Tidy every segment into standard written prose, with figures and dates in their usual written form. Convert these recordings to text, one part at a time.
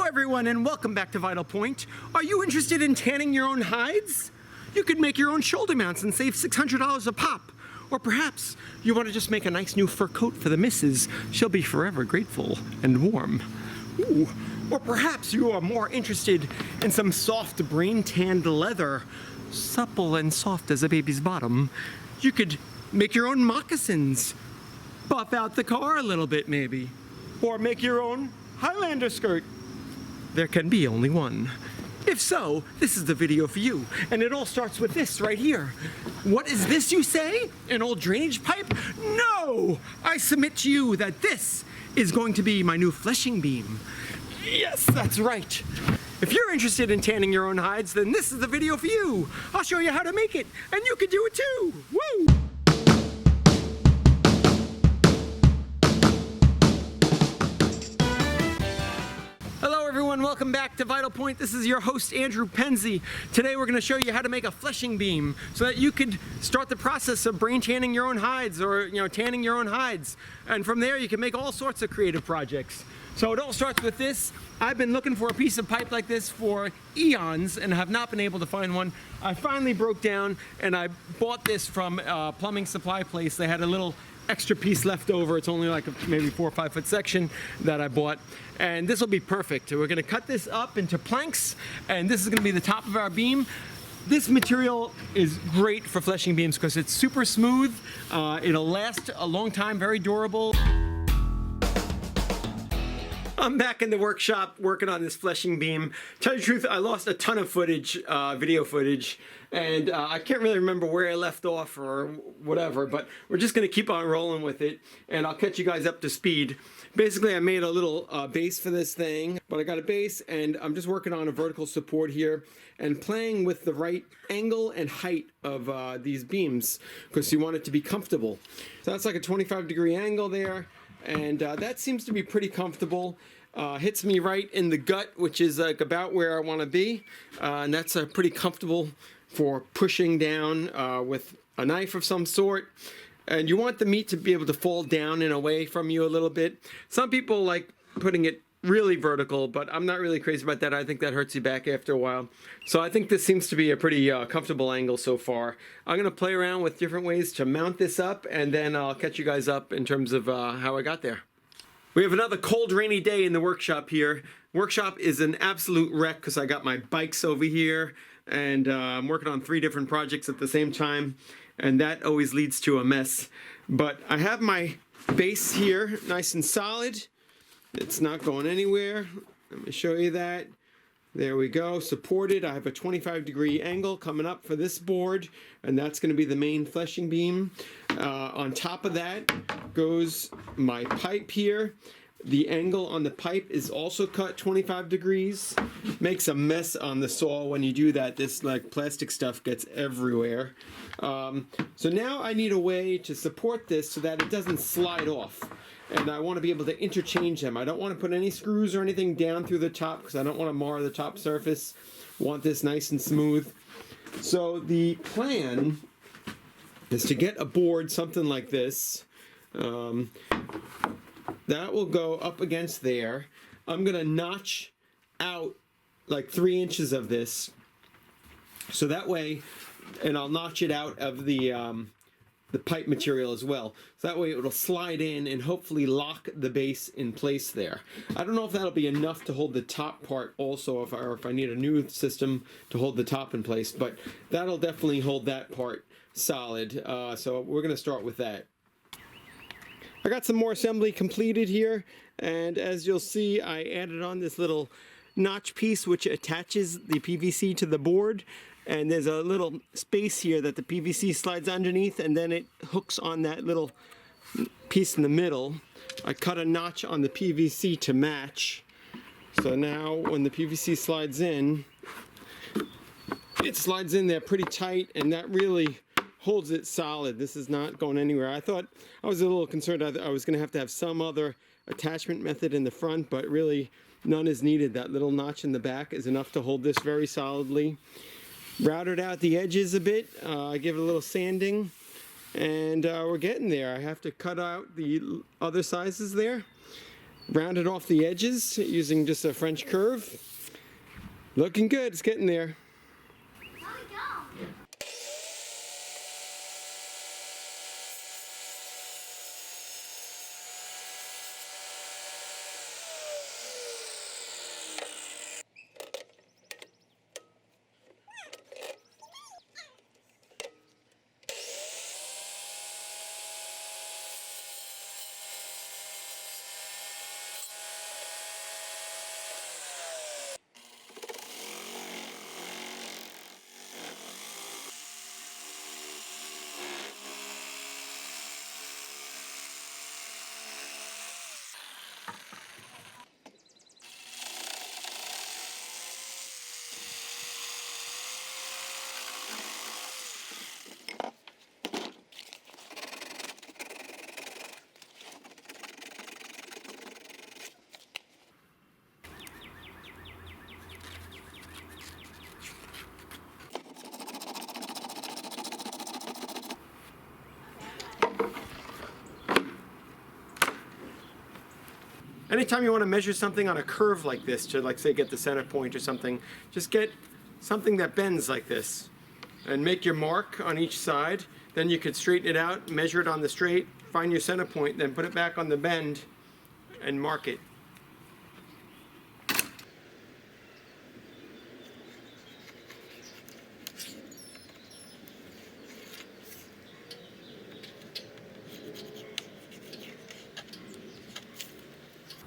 everyone, and welcome back to Vital Point. Are you interested in tanning your own hides? You could make your own shoulder mounts and save $600 a pop. Or perhaps you want to just make a nice new fur coat for the missus. She'll be forever grateful and warm. Ooh. Or perhaps you are more interested in some soft brain-tanned leather, supple and soft as a baby's bottom. You could make your own moccasins, buff out the car a little bit maybe, or make your own Highlander skirt. There can be only one. If so, this is the video for you, and it all starts with this right here. What is this, you say? An old drainage pipe? No! I submit to you that this is going to be my new fleshing beam. Yes, that's right. If you're interested in tanning your own hides, then this is the video for you. I'll show you how to make it, and you can do it too. Woo! Hello everyone, welcome back to Vital Point. This is your host, Andrew Penzi. Today we're going to show you how to make a fleshing beam so that you could start the process of brain tanning your own hides, or tanning your own hides. And from there you can make all sorts of creative projects. So it all starts with this. I've been looking for a piece of pipe like this for eons and have not been able to find one. I finally broke down and I bought this from a plumbing supply place. They had a little extra piece left over. It's only like a maybe 4 or 5 foot section that I bought. And this will be perfect. We're gonna cut this up into planks, and this is gonna be the top of our beam. This material is great for fleshing beams because it's super smooth. It'll last a long time, very durable. I'm back in the workshop working on this fleshing beam. Tell you the truth, I lost a ton of footage, video footage, and I can't really remember where I left off or whatever, but we're just gonna keep on rolling with it, and I'll catch you guys up to speed. Basically, I made a little base for this thing, but I got a base, and I'm just working on a vertical support here and playing with the right angle and height of these beams because you want it to be comfortable. So that's like a 25-degree angle there. And that seems to be pretty comfortable. Hits me right in the gut, which is like about where I want to be. And that's pretty comfortable for pushing down with a knife of some sort. And you want the meat to be able to fall down and away from you a little bit. Some people like putting it really vertical, but I'm not really crazy about that. I think that hurts you back after a while. So I think this seems to be a pretty comfortable angle so far. I'm gonna play around with different ways to mount this up, and then I'll catch you guys up in terms of how I got there. We have another cold, rainy day in the workshop here. Workshop is an absolute wreck because I got my bikes over here, and I'm working on 3 different projects at the same time, and that always leads to a mess. But I have my base here nice and solid. It's not going anywhere. Let me show you that. There we go, supported. I have a 25-degree angle coming up for this board, and that's going to be the main fleshing beam. On top of that goes my pipe here. The angle on the pipe is also cut 25 degrees. Makes a mess on the saw when you do that. This like plastic stuff gets everywhere. So now I need a way to support this so that it doesn't slide off. And I want to be able to interchange them. I don't want to put any screws or anything down through the top because I don't want to mar the top surface. Want this nice and smooth. So the plan is to get a board, something like this. That will go up against there. I'm going to notch out like 3 inches of this. So that way, and I'll notch it out of the pipe material as well. So that way it'll slide in and hopefully lock the base in place there. I don't know if that'll be enough to hold the top part also, or if I need a new system to hold the top in place, but that'll definitely hold that part solid. So we're gonna start with that. I got some more assembly completed here, and as you'll see, I added on this little notch piece which attaches the PVC to the board. And there's a little space here that the PVC slides underneath, and then it hooks on that little piece in the middle. I cut a notch on the PVC to match. So now when the PVC slides in, it slides in there pretty tight, and that really holds it solid. This is not going anywhere. I was a little concerned I was going to have some other attachment method in the front, but really none is needed. That little notch in the back is enough to hold this very solidly. Routed out the edges a bit. I give it a little sanding, and we're getting there. I have to cut out the other sizes there, rounded off the edges using just a French curve. Looking good, it's getting there. Anytime you want to measure something on a curve like this, to like say get the center point or something, just get something that bends like this and make your mark on each side. Then you could straighten it out, measure it on the straight, find your center point, then put it back on the bend and mark it.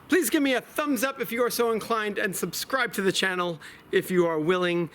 Please give me a thumbs up if you are so inclined, and subscribe to the channel if you are willing.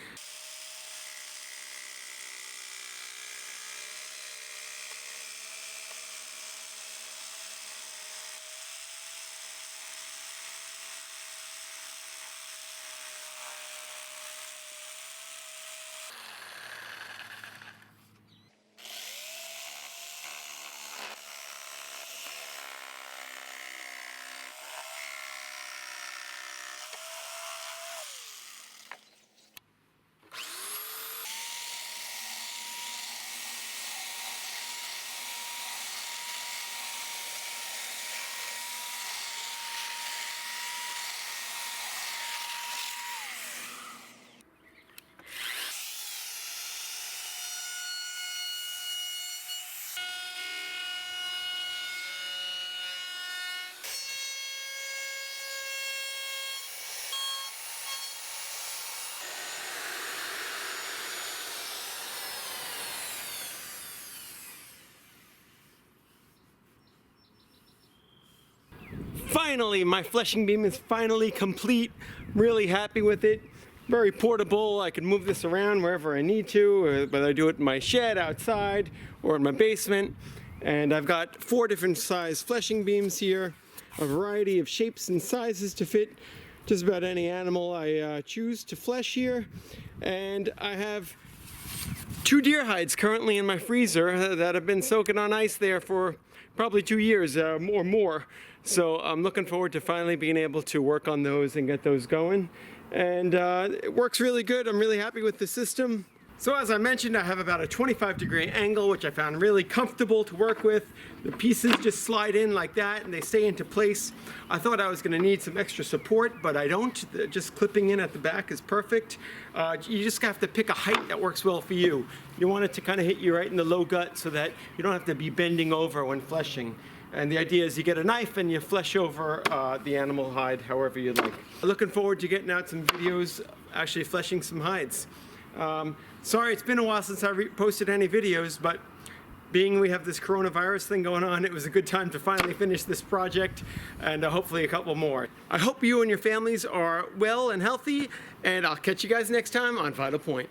Finally, my fleshing beam is finally complete. Really happy with it. Very portable. I can move this around wherever I need to, whether I do it in my shed outside or in my basement. And I've got 4 different size fleshing beams here, a variety of shapes and sizes to fit just about any animal I choose to flesh here. And I have 2 deer hides currently in my freezer that have been soaking on ice there for probably 2 years or more. So I'm looking forward to finally being able to work on those and get those going. And it works really good. I'm really happy with the system. So as I mentioned, I have about a 25-degree angle, which I found really comfortable to work with. The pieces just slide in like that and they stay into place. I thought I was going to need some extra support, but I don't. Just clipping in at the back is perfect. You just have to pick a height that works well for you. You want it to kind of hit you right in the low gut so that you don't have to be bending over when fleshing. And the idea is you get a knife and you flesh over the animal hide however you like. Looking forward to getting out some videos actually fleshing some hides. Sorry, it's been a while since I posted any videos, but being we have this coronavirus thing going on, it was a good time to finally finish this project, and hopefully a couple more. I hope you and your families are well and healthy, and I'll catch you guys next time on Vital Point.